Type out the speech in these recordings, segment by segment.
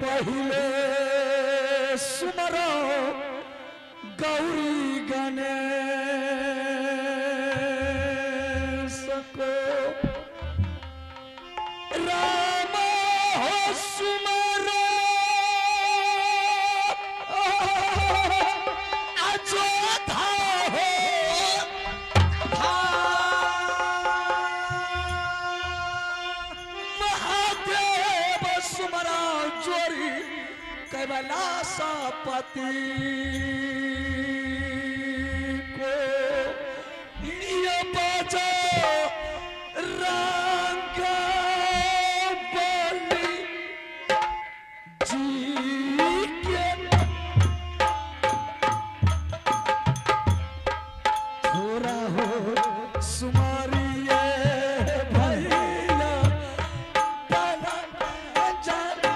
पहले सुमरो गौरी गणेश को राम हो सुमरो अयोध्या हो महादेव सुमरा जोरी कैलाशपति को ये बजा रंग बलि जी के थोड़ा हो सुमारिए भैया बना जाना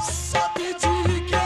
सती जी के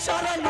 चरण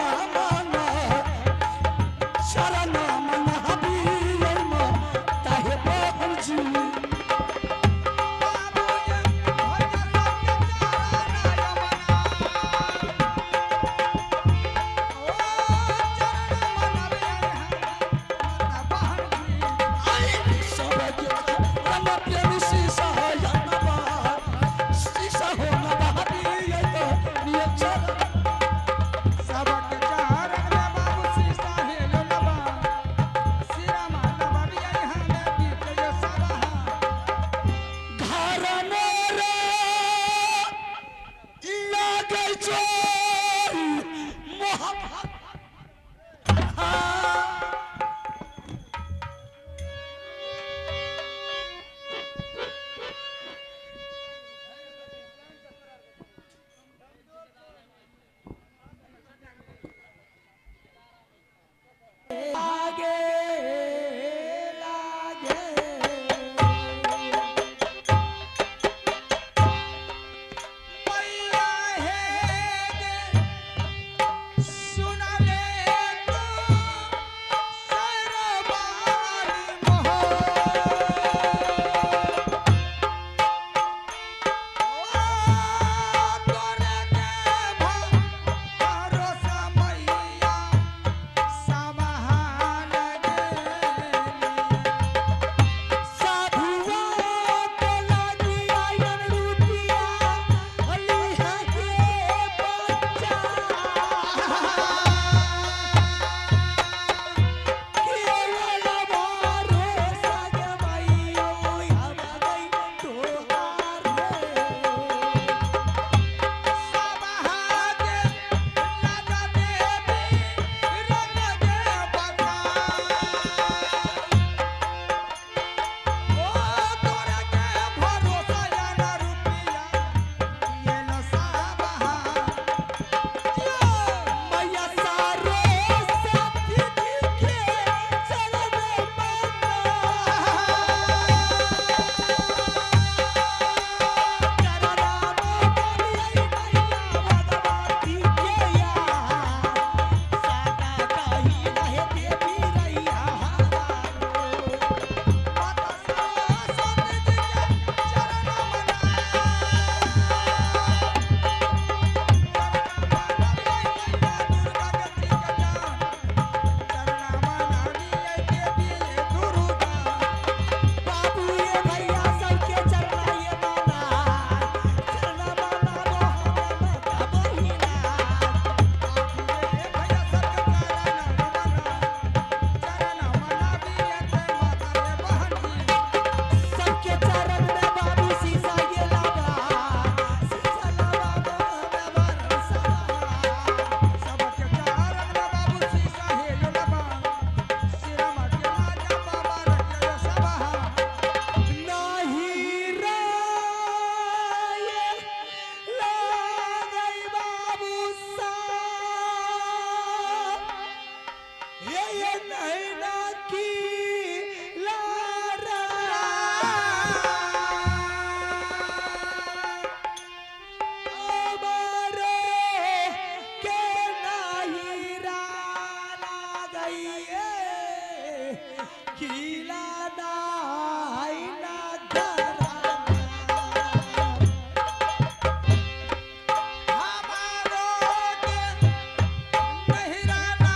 ये नैना की लारा अमरो के नहीं राना गई खिला नाई ना घराना हमारो के नहीं राना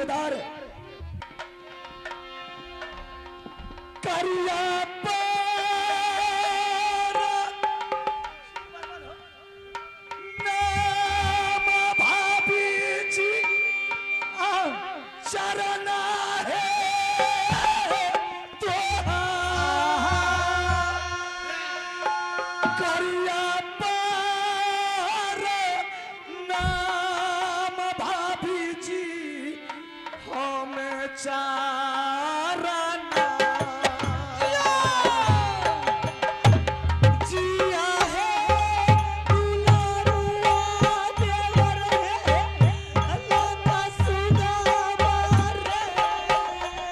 सूबेदार करिया पर नाम भाभी जी चरण है तो करिया पर नाम भाभी जी हमें चारण जिया है दुलारुआ देवर है अल्लाह का सुदामा रे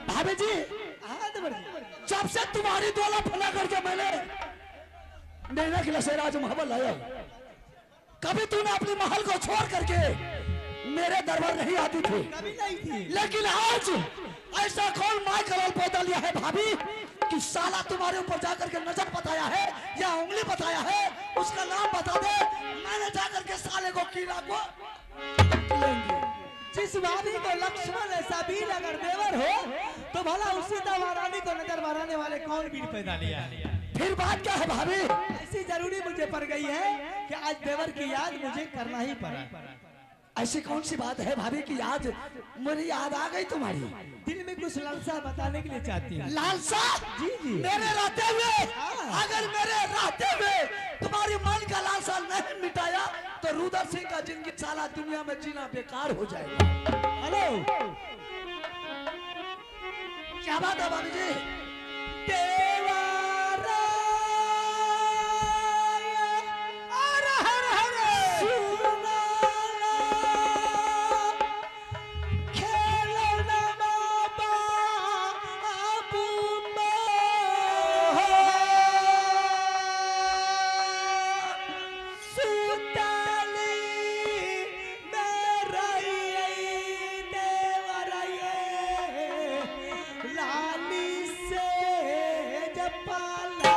भाभी जी जब से तुम्हारी द्वारा फना करके मैंने नैना के लिए राजमहल लाया कभी तूने अपने महल को छोड़ करके मेरे दरबार नहीं आती थी कभी नहीं थी लेकिन आज ऐसा कौन माय कलल पैदा लिया है भाभी कि साला तुम्हारे ऊपर जाकर के नजर बताया है या उंगली बताया है उसका नाम बता दे मैंने जाकर के साले को कीड़ा को लेंगे जिस भाभी को लक्ष्मण ऐसा वीर अगर देवर हो तो भला उसी महारानी को नजर मारने वाले कौन वीर पैदा लिया फिर बात क्या है भाभी ऐसी जरूरी मुझे पड़ गई है कि आज देवर की याद मुझे करना ही पड़ा ऐसी कौन सी बात है भाभी की याद मेरी याद आ गई तुम्हारी दिल में कुछ लालसा बताने के लिए चाहती हूँ लालसा जी जी मेरे रहते हुए अगर मेरे रहते हुए तुम्हारी मन का लालसा नहीं मिटाया तो रुद्र सिंह का जिंदगी साला दुनिया में जीना बेकार हो जाएगा हेलो क्या बात है भाभी जी देवारा हर हर हर सुनाना खेलना बाबा अबू सुताली लाली से जपाला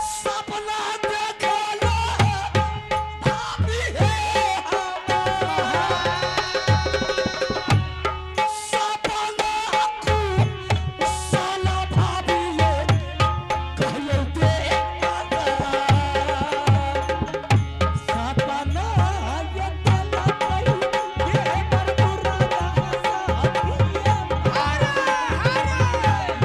सपना देखला भाभी है सपना को साला भाभी है कहलो दे सपना ये तला कई ये पर पुराना साथिया हरा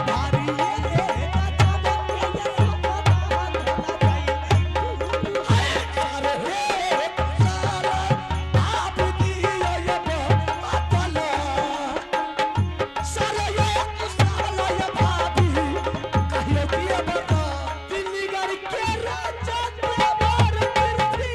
भारी ये दादा बके ये सपना अरे हे साला भाभी दी ये बतला साला ये साला ये भाभी कहलो दिया बता दिल्ली घर के राजा देवर पृथ्वी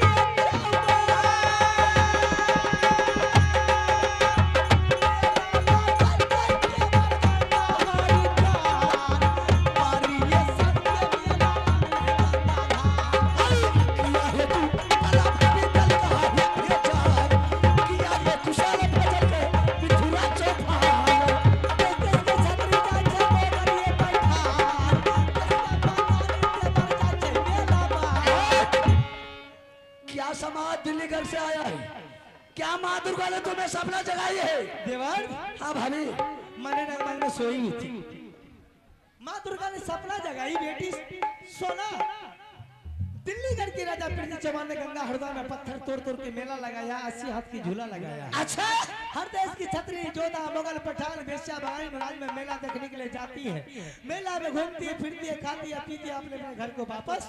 क्या समाज दिल्लीगढ़ से आया है क्या माँ दुर्गा ने तुम्हें सपना जगाई है देवर हाँ भाभी मैंने नरमल में सोई हुई थी माँ दुर्गा ने सपना जगाई बेटी सोना दिल्लीगढ़ के राजा पृथ्वी चौहान ने गंगा हरदा में पत्थर तोड़ तोड़ के मेला लगाया, 80 हाथ की झूला लगाया। अच्छा, हर देश की छतरी जोधा मुगल पठान वेश्या बंगाली महाराज में मेला देखने के लिए जाती है। मेला में घूमती है, फिरती है, खाती है, पीती है, अपने घर को वापस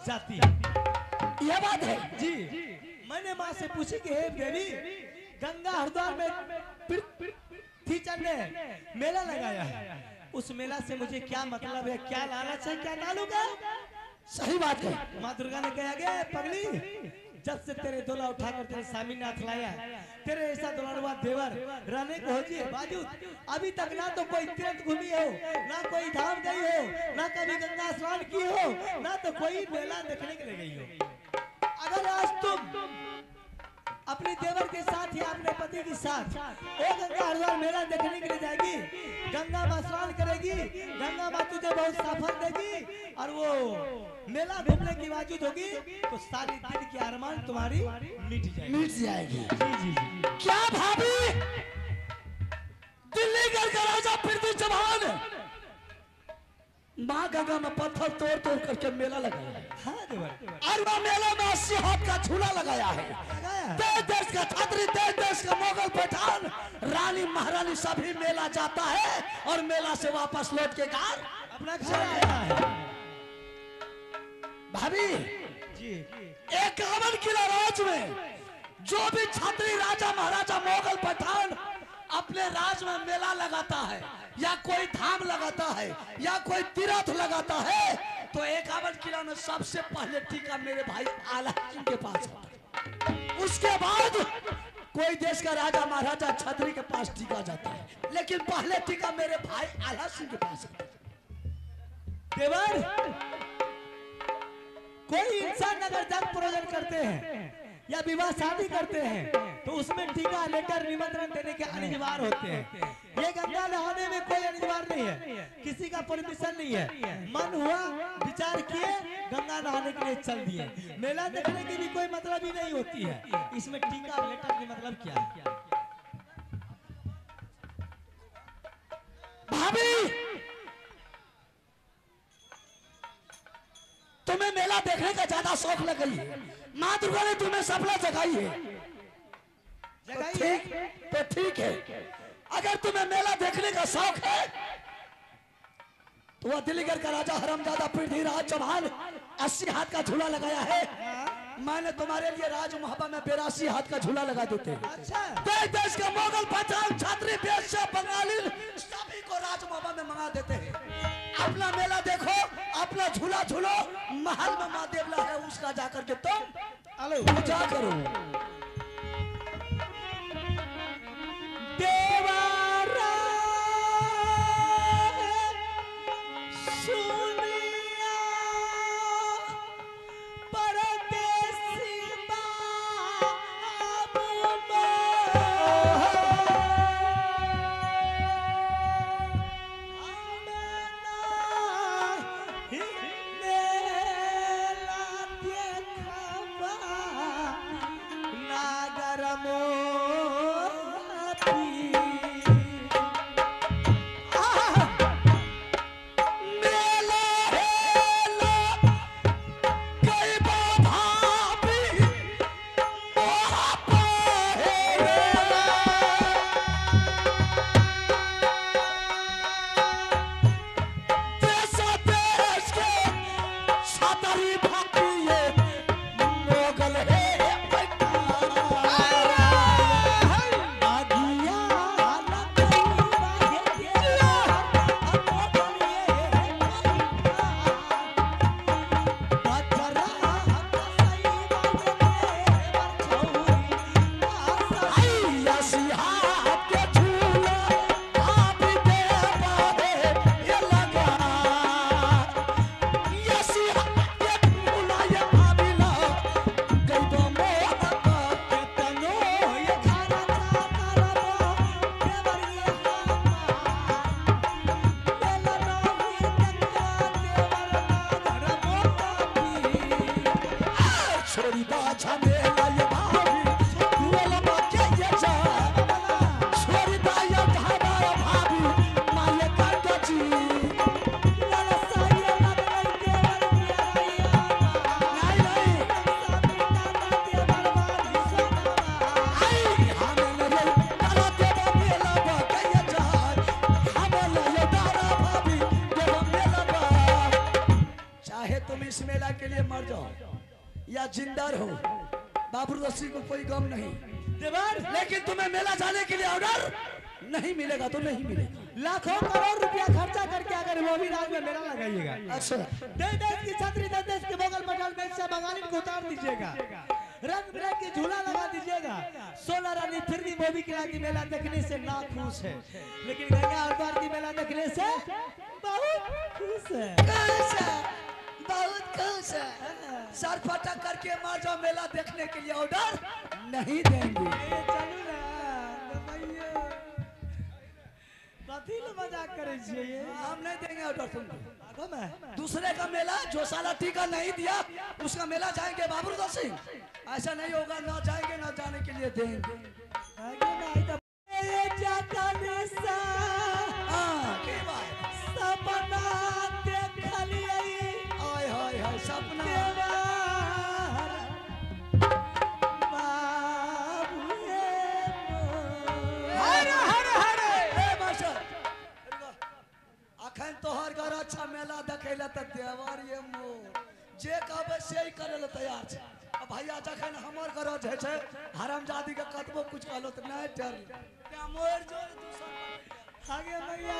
जाती है। यह बात है जी। मैंने माँ से पूछी कि हे देवी, गंगा हरिद्वार में पृथ्वी चंद ने मेला लगाया है, उस मेला से मुझे क्या मतलब है, क्या लालच है, क्या नालूगा? सही बात है। माँ दुर्गा ने कहा गया पगली, जब से तेरे दोला उठाकर तेरे स्वामीनाथ लाया, तेरे ऐसा दुलारुआ देवर रहने को हो जी बावजूद अभी तक ना तो कोई तीर्थ घूमी हो, ना कोई धाम गई हो, ना कभी गंगा स्नान की हो, ना तो कोई मेला देखने के लिए गई हो। अगर आज तुम अपने देवर के साथ या अपने पति के साथ वो गंगा हरिद्वार मेला देखने के लिए जाएगी, गंगा मां स्नान करेगी, गंगा मां तुझे बहुत साफल देगी और वो मेला घूमने की बावजूद होगी तो सारी दिल की अरमान तुम्हारी मिट जाएगी। जी जी जी। क्या भाभी, दिल्लीगढ़ का राजा पृथ्वी चौहान माँ गंगा में पत्थर तोड़ तोड़ करके मेला लगाया है। हाँ देवर, और वह मेला में 80 हाथ का झूला लगाया है। देश देश का छात्री, देश देश का मुगल पठान, रानी महारानी सभी मेला जाता है और मेला से वापस लौट के घर अपना घर आता है। भाभी जी, 51 किला राज में जो भी छात्री, राजा महाराजा, मुगल पठान अपने राज में मेला लगाता है या कोई धाम लगाता है या कोई तीर्थ लगाता है तो 51 किला में सबसे पहले टीका मेरे भाई आला सिंह के पास होता है। उसके बाद कोई देश का राजा महाराजा छतरी के पास टीका जाता है, लेकिन पहले टीका मेरे भाई आला सिंह के पास होता है। देवर, कोई इंसान अगर जन्म प्रयोजन करते हैं या विवाह शादी करते हैं तो उसमें टीका, लेटर, निमंत्रण देने के अनिवार्य होते हैं। ये गंगा नहाने में कोई अनिवार्य नहीं है, किसी का परमिशन नहीं है। मन हुआ, विचार किए, गंगा नहाने के लिए चल दिए। मेला देखने की भी कोई मतलब ही नहीं होती है। इसमें टीका लेटर की मतलब क्या है? भाभी, तुम्हें मेला देखने का ज्यादा शौक लग गई है, माँ दुर्गा ने तुम्हें सपना जगाई है तो ठीक है। अगर तुम्हें मेला देखने का शौक है तो वह दिल्लीगढ़ का राजा हरमजादा पृथ्वीराज चौहान 80 हाथ का झूला लगाया है। मैंने तुम्हारे लिए राज मोहब्बा में 82 हाथ का झूला लगा देते हैं। अच्छा, देश देश के मुगल पठान, छात्री, वेश्या, बंगाली सभी को राज मोहब्बा में मंगा देते हैं। अपना मेला देखो, अपना झूला झूलो, महल में माँ देवला है उसका जाकर के तुम पूजा करो। देवारा सुनिया परदेसी बाबू इस मेला के लिए मर जाओ या जिंदा रहो, बाबूराज सिंह को कोई गम नहीं। देवर लेकिन तुम्हें मेला जाने के लिए ऑर्डर नहीं मिलेगा तो नहीं मिलेगा। लाखों करोड़ रुपया खर्चा करके अगर मोदी राज में मेला लगाइएगा, अच्छा, देश देश की छतरी, देश देश के मोगल पठान में से बंगाली को उतार दीजिएगा, रंग बिरंग की झूला लगा दीजिएगा, 16 रानी फिर भी मोदी किला की मेला देखने से ना खुश है, लेकिन गंगा हरिद्वार की मेला देखने से बहुत खुश है। बहुत खुश है। सर फटक करके मार जाओ, मेला देखने के लिए ऑर्डर नहीं देंगे। चलू ना भैया, कथी ले मजाक करे छिए ये? हम नहीं देंगे ऑर्डर तुमको। आगो में दूसरे का मेला जो साला टीका नहीं दिया उसका मेला जाएंगे बाबूराज सिंह? ऐसा नहीं होगा, ना जाएंगे ना जाने के लिए देंगे। आगे में आई तो ये जाता निसा हाँ, की बात? सपना देख लिया हाय हाय हाय, सपना। देवार बाबूए हरे हरे हरे। ए मास्टर, अखन तोहर घर अच्छा मेला देखेला त देवर ये मोर जे कहबे से ही करे ला तैयार छै। अब भैया जखन हमर घर जे छै हरामजादी के कतबो कुछ कहलो त नहीं डर क्या मोर जोर दूसर आगे भैया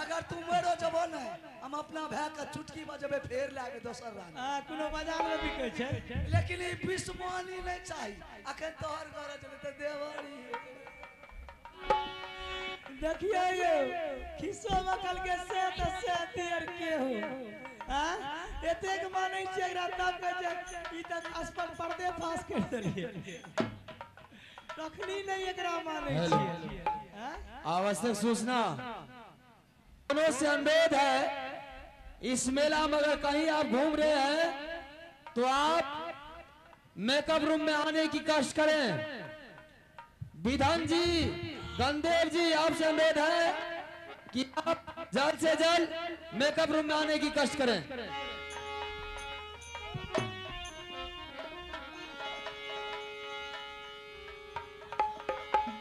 अगर तू मोरो जबो न हम अपना भाई का चुटकी बजबे फेर लागे दोसर रान। कोनो बाजार में बिकै छै, लेकिन ई विश्वानी नहीं चाहिए। अखन तोहर घर जे त देवरी देखिए ये खिस्सो मकल के से दियर के हो हां एतेक मानै छै एकरा तब के जे ई त अस्पताल पर्दे फास कर देलिए, तखनी नहीं एकरा मानै छै। हां आवश्यक सूचना दोनों से अनुरोध है, इस मेला में अगर कहीं आप घूम रहे हैं तो आप मेकअप रूम में आने की कष्ट करें। विधान जी, गंदेव जी, आपसे अनुरोध है कि आप जल्द से जल्द मेकअप रूम में आने की कष्ट करें।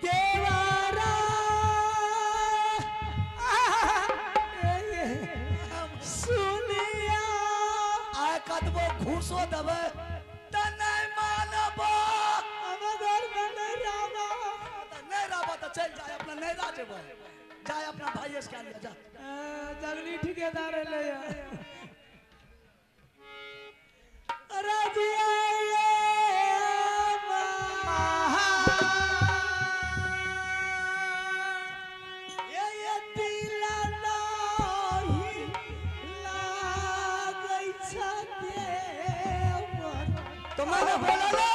देवारा सुनिया आय कतबो घूसो दबे त नहीं मानबो। मगर बने रामा नहीं रहबो तो चल जाए अपना नैरा जेबो, जाए अपना भाई से कह लिया जा। जगली ठेकेदार ले राजिया ये दिला नाही लागै छते तो मैंने बोला ना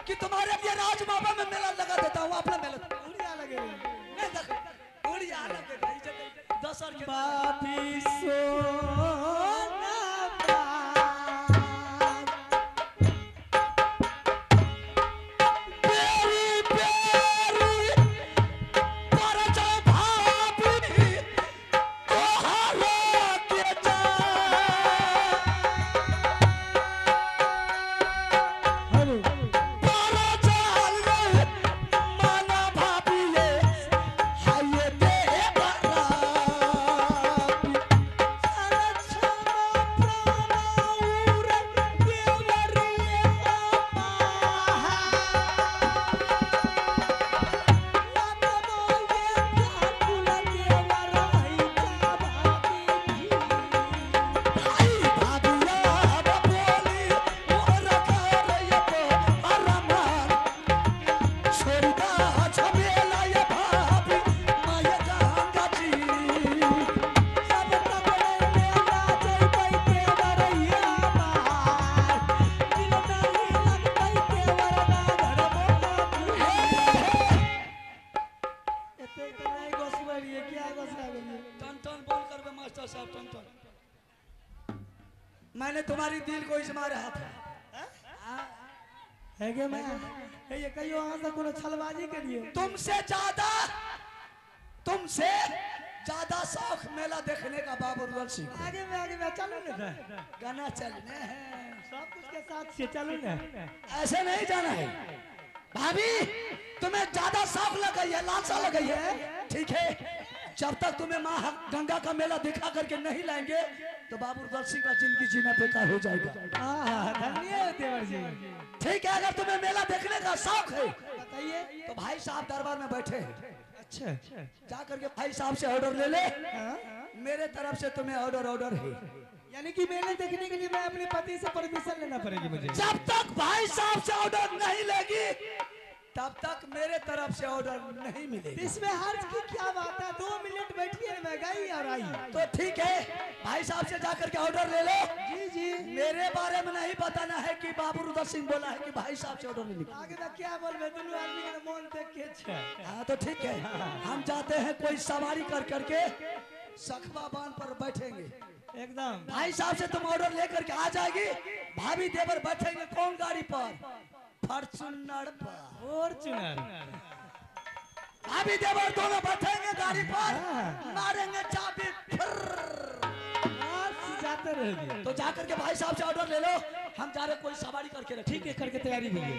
कि तुम्हारे लिए राज बाबा में मेला लगा देता हूँ, अपना मेला उड़िया लगे नहीं देख उड़िया लगे इज्जत दसर के बाती सोना मैंने तुम्हारी दिल को इजमा रहा था। है गे मैं ये कहियो अहाँ से कोनो छलबाजी के लिए तुमसे ज्यादा शौक मेला देखने का बाबूराज सिंह। आगे में चलो ना गाना चलने हैं, सब कुछ के साथ से चलो ना। ऐसे नहीं जाना है। भाभी तुम्हें ज्यादा शौक लग गई है, लालसा लग गई है, ठीक है जब तक तुम्हें माँ गंगा का मेला दिखा करके नहीं लाएंगे तो बाबू रुदल सिंह का जिंदगी जीना बेकार हो जाएगा। धन्यवाद देवर जी। ठीक है, अगर तुम्हें मेला देखने का शौक है बताइए। तो भाई साहब दरबार में बैठे हैं, अच्छा जा करके भाई साहब से ऑर्डर ले ले। हाँ? मेरे तरफ से तुम्हें ऑर्डर है। यानी कि मेले देखने के लिए मैं अपने पति से परमिशन लेना पड़ेगी मुझे। जब तक भाई साहब से ऑर्डर नहीं लेगी तब तक मेरे तरफ से ऑर्डर नहीं मिलेगा। इसमें हर्ज की क्या बात है, 2 मिनट बैठिए, मैं गई और आई। तो ठीक है, भाई साहब से जाकर के ऑर्डर ले लो। जी जी। मेरे बारे में नहीं बताना है कि बाबू रुदल सिंह बोला है कि भाई साहब से ऑर्डर नहीं लिखा। आगे मैं क्या बोलबे, दोनों आदमी का मन देख के अच्छा। हाँ तो ठीक है, हम जाते हैं कोई सवारी कर करके सखबा बांध पर बैठेंगे। एकदम। भाई साहब से तुम ऑर्डर लेकर के आ जाएगी। भाभी देवर बैठेंगे कौन गाड़ी पर? फॉर्च्यूनर पर। फॉर्च्यूनर। भाभी देवर दोनों बैठेंगे गाड़ी पर, मारेंगे चाबी फिर। जाते रहेंगे। तो जाकर के भाई साहब से ऑर्डर ले लो, हम जा रहे कोई सवारी करके रखें। ठीक है, करके तैयारी भी है।